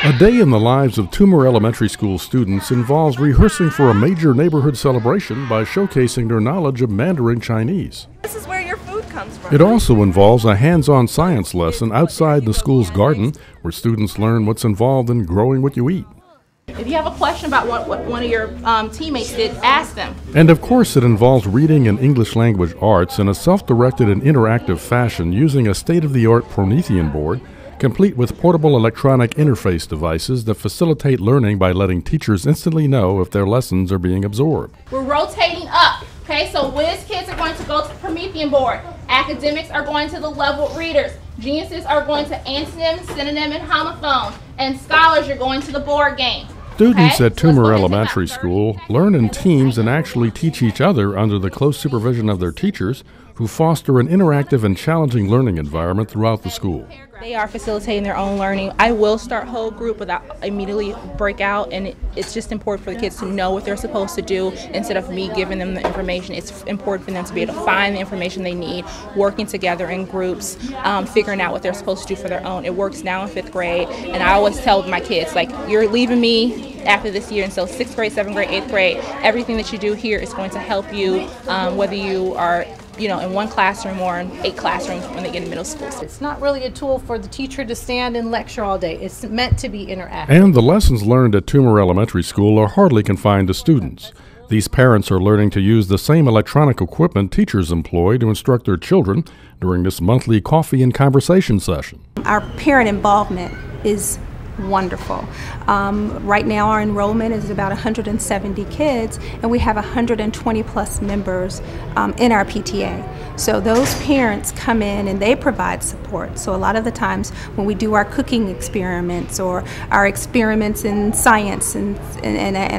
A day in the lives of Toomer Elementary School students involves rehearsing for a major neighborhood celebration by showcasing their knowledge of Mandarin Chinese. This is where your food comes from. It also involves a hands-on science lesson outside the school's garden, where students learn what's involved in growing what you eat. If you have a question about what one of your teammates did, ask them. And of course it involves reading and English language arts in a self-directed and interactive fashion using a state-of-the-art Promethean board, complete with portable electronic interface devices that facilitate learning by letting teachers instantly know if their lessons are being absorbed. We're rotating up. Okay, so whiz kids are going to go to the Promethean board. Academics are going to the leveled readers. Geniuses are going to antonym, synonym, and homophone. And scholars are going to the board game. Students at Toomer Elementary School learn in teams and actually teach each other under the close supervision of their teachers, who foster an interactive and challenging learning environment throughout the school. They are facilitating their own learning. I will start whole group without immediately break out, and it's just important for the kids to know what they're supposed to do instead of me giving them the information. It's important for them to be able to find the information they need, working together in groups, figuring out what they're supposed to do for their own. It works now in 5th grade, and I always tell my kids, like, you're leaving me after this year, and so 6th grade, 7th grade, 8th grade, everything that you do here is going to help you, whether you are in one classroom or in 8 classrooms when they get in middle school. It's not really a tool for the teacher to stand and lecture all day. It's meant to be interactive. And the lessons learned at Toomer Elementary School are hardly confined to students. These parents are learning to use the same electronic equipment teachers employ to instruct their children during this monthly coffee and conversation session. Our parent involvement is wonderful. Right now our enrollment is about 170 kids, and we have 120 plus members in our PTA. So those parents come in and they provide support. So a lot of the times when we do our cooking experiments or our experiments in science and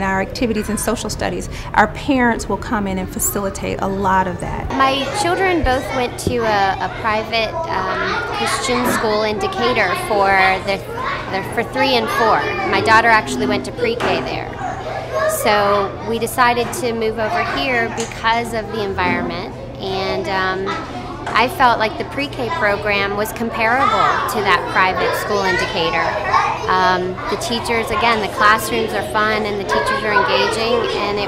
our activities in social studies, our parents will come in and facilitate a lot of that. My children both went to a private Christian school in Decatur for 3 and 4. My daughter actually went to pre-K there. So we decided to move over here because of the environment, and I felt like the pre-K program was comparable to that private school in Decatur. The teachers, again, the classrooms are fun and the teachers are engaging, and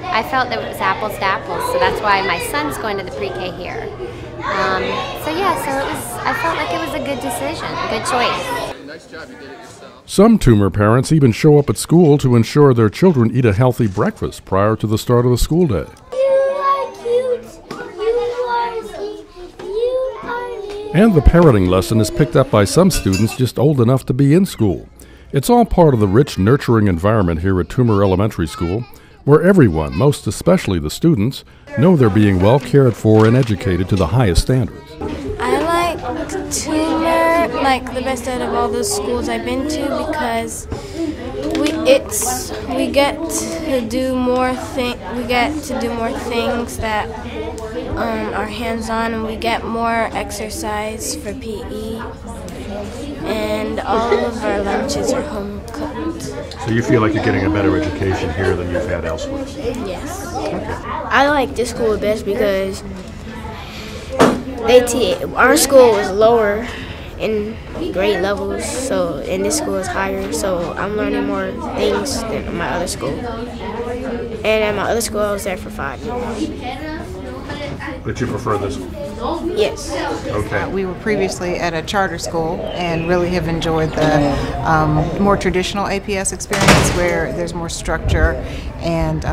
I felt that it was apples to apples, so that's why my son's going to the pre-K here. I felt like it was a good decision, a good choice. Nice job, you did it yourself. Some Toomer parents even show up at school to ensure their children eat a healthy breakfast prior to the start of the school day. And the parenting lesson is picked up by some students just old enough to be in school. It's all part of the rich, nurturing environment here at Toomer Elementary School, where everyone, most especially the students, know they're being well cared for and educated to the highest standards. I like Toomer like the best out of all the schools I've been to because we get to do more things that are hands-on, and we get more exercise for PE, and all of our lunches are home cooked. So you feel like you're getting a better education here than you've had elsewhere? Yes. Okay. I like this school best because our school is lower in grade levels, and this school is higher, so I'm learning more things than at my other school. And at my other school, I was there for 5 years. But you prefer this one? Yes. Okay. We were previously at a charter school and really have enjoyed the more traditional APS experience where there's more structure and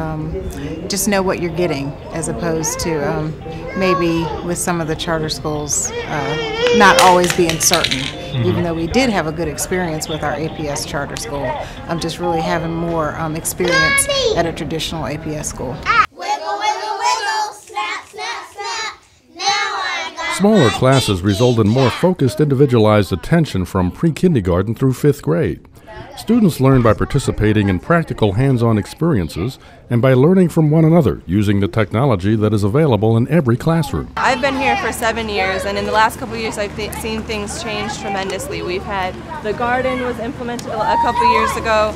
just know what you're getting, as opposed to maybe with some of the charter schools not always being certain. Even though we did have a good experience with our APS charter school, I'm just really having more experience at a traditional APS school. Smaller classes result in more focused, individualized attention from pre-kindergarten through 5th grade. Students learn by participating in practical hands-on experiences and by learning from one another using the technology that is available in every classroom. I've been here for 7 years, and in the last couple of years I've seen things change tremendously. We've had the garden was implemented a couple years ago.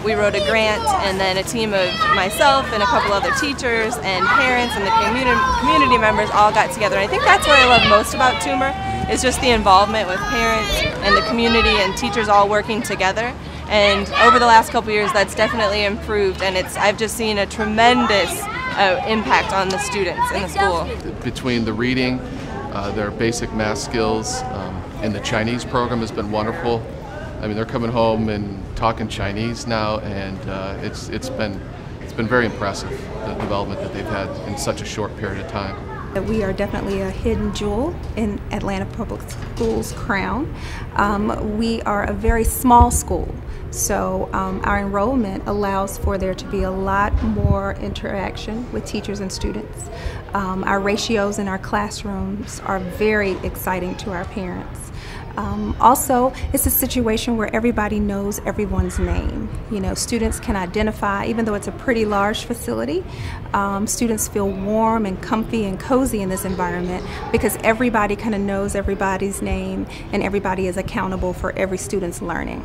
We wrote a grant, and then a team of myself and a couple other teachers and parents and the community members all got together. And I think that's what I love most about Toomer is just the involvement with parents and the community and teachers all working together. And over the last couple years, that's definitely improved, and I've just seen a tremendous impact on the students in the school. Between the reading, their basic math skills, and the Chinese program has been wonderful. I mean, they're coming home and talking Chinese now, and it's been very impressive, the development that they've had in such a short period of time. We are definitely a hidden jewel in Atlanta Public Schools' crown. We are a very small school, so our enrollment allows for there to be a lot more interaction with teachers and students. Our ratios in our classrooms are very exciting to our parents. Also, it's a situation where everybody knows everyone's name. You know, students can identify, even though it's a pretty large facility, students feel warm and comfy and cozy in this environment because everybody kind of knows everybody's name and everybody is accountable for every student's learning.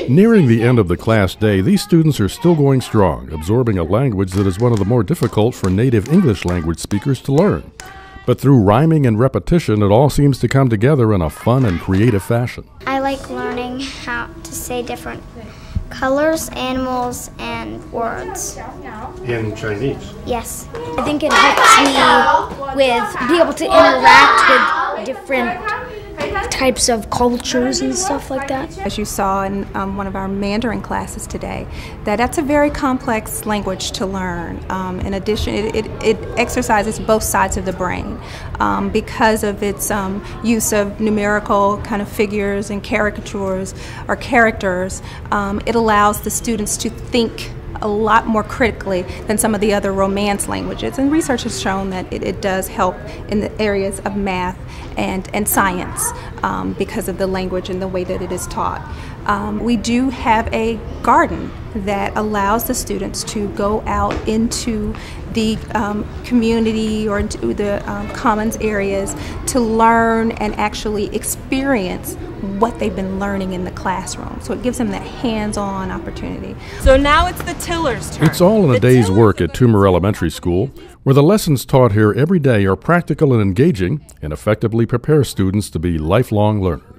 Nearing the end of the class day, these students are still going strong, absorbing a language that is one of the more difficult for native English language speakers to learn. But through rhyming and repetition, it all seems to come together in a fun and creative fashion. I like learning how to say different colors, animals, and words. In Chinese? Yes. I think it helps me with be able to interact with different types of cultures and stuff like that. As you saw in one of our Mandarin classes today, that's a very complex language to learn. In addition, it exercises both sides of the brain because of its use of numerical kind of figures and caricatures or characters. It allows the students to think a lot more critically than some of the other Romance languages, and research has shown that it does help in the areas of math and science because of the language and the way that it is taught. We do have a garden that allows the students to go out into the community or into the commons areas to learn and actually experience what they've been learning in the classroom. So it gives them that hands-on opportunity. So now it's the Tillers' turn. It's all in a day's work at Toomer Elementary School, where the lessons taught here every day are practical and engaging and effectively prepare students to be lifelong learners.